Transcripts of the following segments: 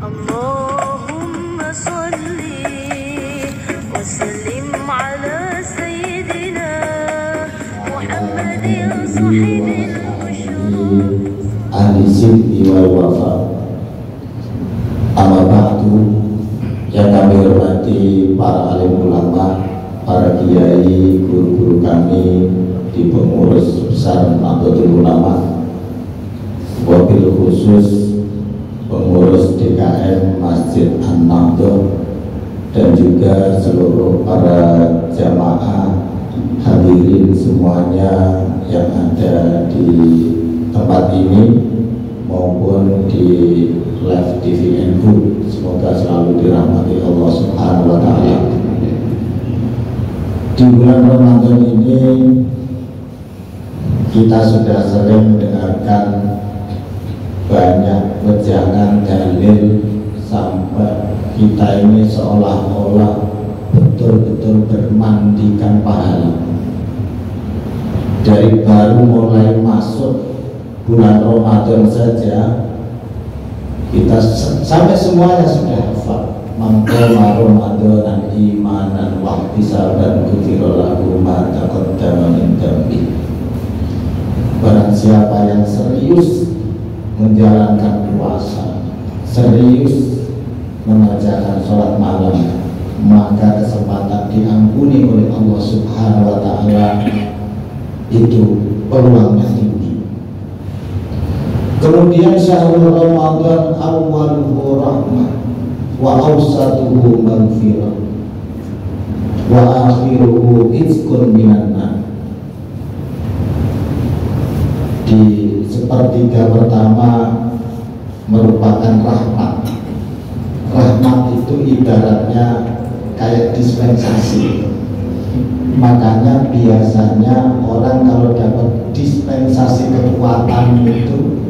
اللهم صل وسلم على سيدنا محمد صاحب الخشوع ahli sidqi wal wafa. Amma ba'du, yang kami hormati para alim ulama, para kiai, guru-guru kami di pengurus besar Nahdlatul Ulama, wabil khusus pengurus DKM Masjid An-Nahdlatul, dan juga seluruh para jamaah hadirin semuanya yang ada di tempat ini maupun di live TV NU. Semoga selalu dirahmati Allah Subhanahu wa Ta'ala. Di bulan Ramadan ini kita sudah sering mendengarkan banyak wejangan dalil sampai kita ini seolah-olah betul-betul bermandikan pahala. Dari baru mulai masuk bulan Ramadan saja kita sampai semuanya sudah hafal. Mangkoma Ramadan imanan wahtisaban ghufira lahu ma taqaddama min dhanbi. Barang siapa yang serius menjalankan puasa, serius mengerjakan sholat malam, maka kesempatan diampuni oleh Allah Subhanahu wa Ta'ala itu peluangnya tinggi. Kemudian syahrul Ramadan awwaluhu rahmah wa awsatuhu maghfirah wa akhiruhu izkun minan nar. Di sepertiga pertama merupakan rahmat. Rahmat itu ibaratnya kayak dispensasi. Makanya biasanya orang kalau dapat dispensasi kekuatan itu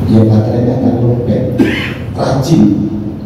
ya baterainya akan lobet, rajin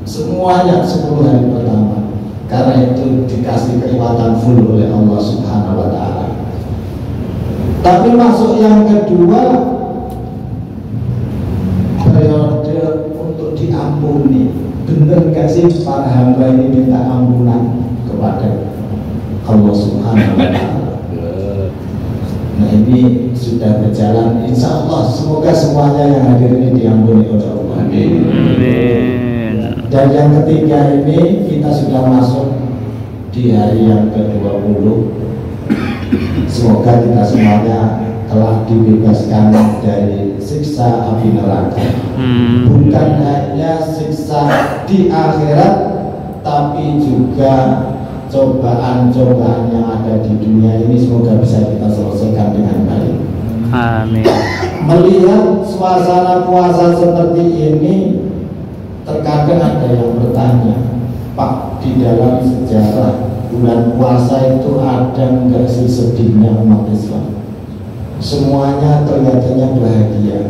semuanya 10 hari pertama, karena itu dikasih kekuatan full oleh Allah Subhanahu wa Ta'ala. Tapi masuk yang kedua, periode untuk diampuni. Bener gak sih para hamba ini minta ampunan kepada Allah Subhanahu wa Ta'ala? Nah, ini sudah berjalan, insya Allah semoga semuanya yang hadir ini diampuni oleh Allah. Amin. Dan yang ketiga ini kita sudah masuk di hari yang ke-20. Semoga kita semuanya telah dibebaskan dari siksa api neraka. Bukan hanya siksa di akhirat, tapi juga cobaan-cobaan yang ada di dunia ini semoga bisa kita selesaikan dengan baik. Amin. Melihat suasana puasa seperti ini, terkadang ada yang bertanya, Pak, di dalam sejarah bulan puasa itu ada enggak sih sedihnya umat Islam? Semuanya kelihatannya bahagia.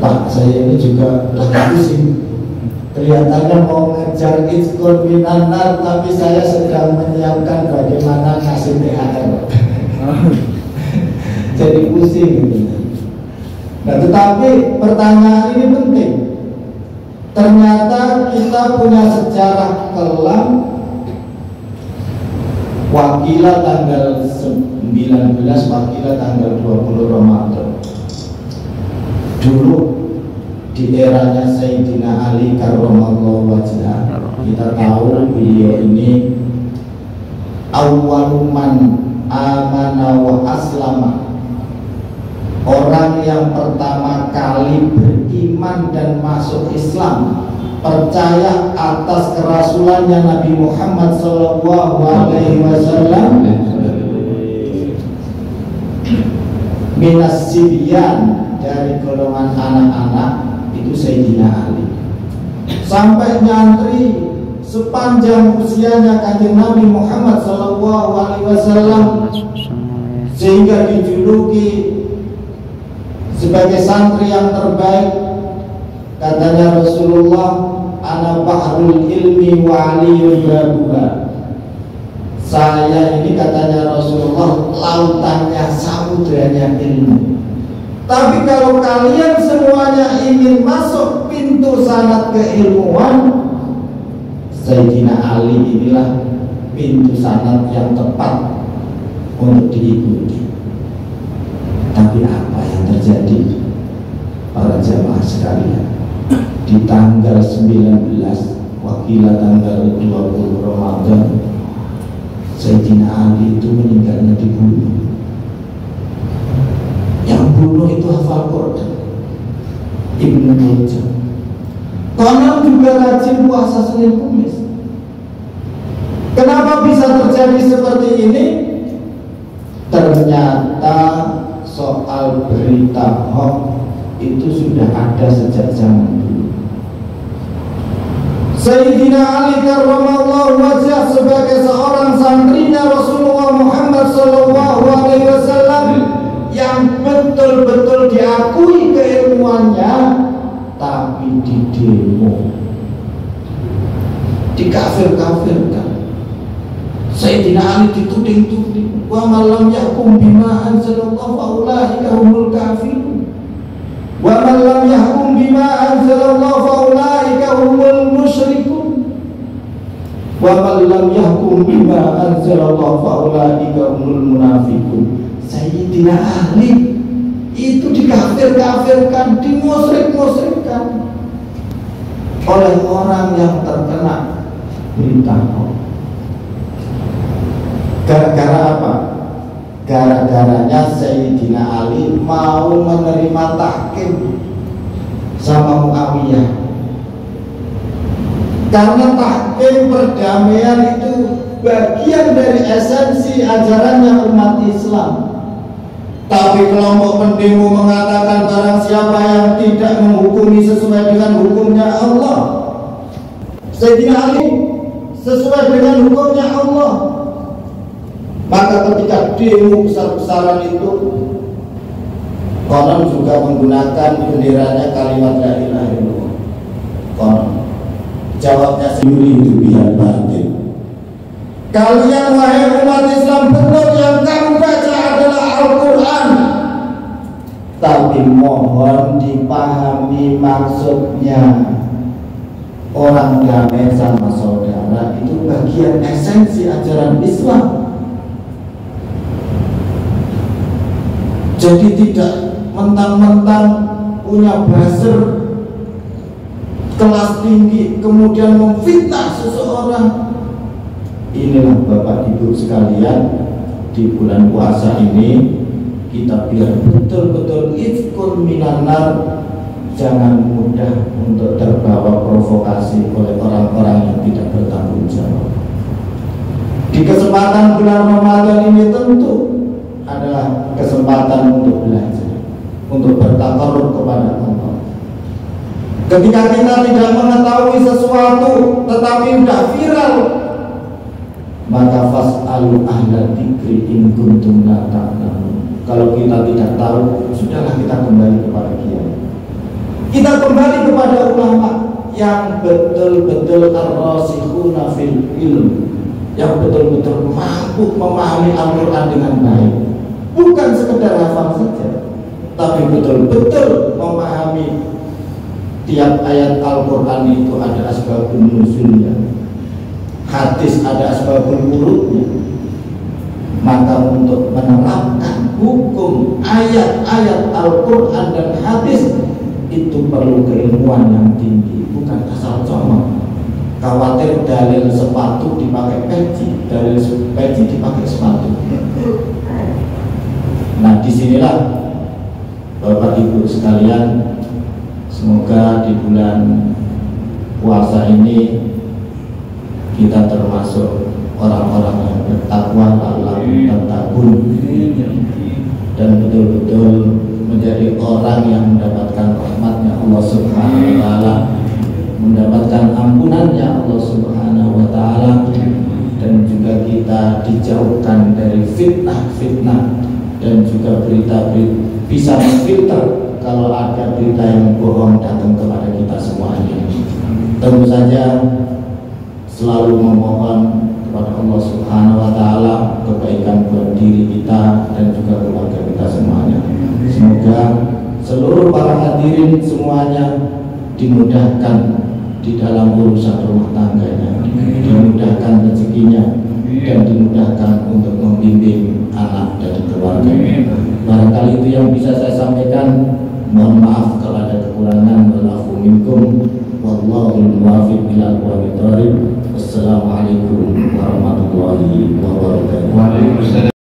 Pak, saya ini juga lagi pusing. Kelihatannya mau ngejar izkun minan nar, tapi saya sedang menyiapkan bagaimana kasih THR. Jadi pusing gitu. Nah, tetapi pertanyaan ini penting. Ternyata kita punya sejarah kelam. Wakilah tanggal 19, wakilah tanggal 20 Ramadan. Dulu di eranya Sayyidina Ali karramallahu wajhah, kita tahu beliau ini awwaluman amana wa aslama, orang yang pertama kali beriman dan masuk Islam, percaya atas kerasulannya Nabi Muhammad SAW. Minas Sibyan, dari golongan anak-anak, itu Sayyidina Ali. Sampai nyantri sepanjang usianya Kanjeng Nabi Muhammad SAW, sehingga dijuluki sebagai santri yang terbaik. Katanya Rasulullah, ana bahrul ilmi wa aliyun babuha. Saya ini, katanya Rasulullah, lautannya, samudranya ilmu. Tapi kalau kalian semuanya sanad keilmuan, Sayyidina Ali inilah pintu sanad yang tepat untuk diikuti. Tapi apa yang terjadi para jamaah sekalian? Di tanggal 19 wakila tanggal 20 Ramadan, Sayyidina Ali itu meninggalnya dibunuh. Yang bunuh itu hafal Quran, Ibnu Muljam. Konon juga rajin puasa Senin Kamis. Kenapa bisa terjadi seperti ini? Ternyata soal berita hoax itu sudah ada sejak zaman dulu. Sayyidina Ali karramallahu wajhah sebagai seorang santrinya Rasulullah Muhammad sallallahu alaihi wasallam yang betul-betul diakui keilmuannya, tapi didemo, dikafir-kafirkan. Sayyidina Ali dituding-tuding, wa malam yahkum bima anzalallahu faulaika humul kafirun, wa man lam yahkum bima anzalallahu faulaika humul musyrikun, wa man lam yahkum bima anzalallahu faulaika humul munafiqun. Sayyidina Ali itu dikafir-kafirkan, dimusyrik-musyrikkan oleh orang yang terkena berita hoax. Gara-gara apa? Gara-garanya Sayyidina Ali mau menerima tahkim sama Muawiyah. Karena tahkim perdamaian itu bagian dari esensi ajarannya umat Islam. Tapi kelompok pendemo mengatakan barang siapa yang tidak menghukumi sesuai dengan hukumnya Allah, Sayyidina Ali sesuai dengan hukumnya Allah, maka ketika demo besar-besaran itu, konon juga menggunakan benderanya kalimat la ilaha illallah. Konon jawabnya sendiri itu biar batin. Kalian wahai umat Islam, betul yang kamu baca adalah Al-Quran, tapi mohon dipahami maksudnya. Orang damai sama saudara itu bagian esensi ajaran Islam. Jadi tidak mentang-mentang punya buzzer kelas tinggi kemudian memfitnah seseorang. Inilah Bapak Ibu sekalian, di bulan puasa ini kita biar betul-betul ifkun minanar, jangan mudah untuk terbawa provokasi oleh orang-orang yang tidak bertanggung jawab. Di kesempatan bulan Ramadan ini tentu adalah kesempatan untuk belajar, untuk bertakarrub kepada Allah. Ketika kita tidak mengetahui sesuatu tetapi sudah viral, maka fas'alu ahla dzikri in kuntum la ta'lamun. Kalau kita tidak tahu, sudahlah kita kembali kepada kiai. Kita kembali kepada ulama yang betul-betul ar-rasikhuna fil ilm, yang betul-betul mampu memahami Al-Quran dengan baik. Bukan sekedar hafal saja, tapi betul-betul memahami tiap ayat Al-Quran itu ada asbabun nuzulnya, hadis ada asbabun wurudnya. Maka untuk menerapkan hukum ayat-ayat Al-Quran dan hadis itu perlu keilmuan yang tinggi, bukan asal comot. Khawatir dalil sepatu dipakai peci, dalil peci dipakai sepatu. Nah, disinilah Bapak Ibu sekalian, semoga di bulan puasa ini kita termasuk orang-orang yang bertakwa, lalu tatakun, dan betul-betul menjadi orang yang mendapatkan rahmatnya Allah Subhanahu wa Ta'ala, mendapatkan ampunannya Allah Subhanahu wa Ta'ala, dan juga kita dijauhkan dari fitnah-fitnah dan juga berita-berita, bisa memfilter kalau ada berita yang bohong datang kepada kita semuanya. Tentu saja selalu memohon kepada Allah Subhanahu wa Ta'ala kebaikan buat diri kita dan juga keluarga kita semuanya. Semoga seluruh para hadirin semuanya dimudahkan di dalam urusan rumah tangganya, dimudahkan rezekinya, dan dimudahkan untuk membimbing anak dan keluarganya. Barangkali itu yang bisa saya sampaikan. Mohon maaf kalau ada kekurangan. Walafu minkum wallahul muwaffiq ila aqwamit thoriq. Wassalamualaikum warahmatullahi wabarakatuh.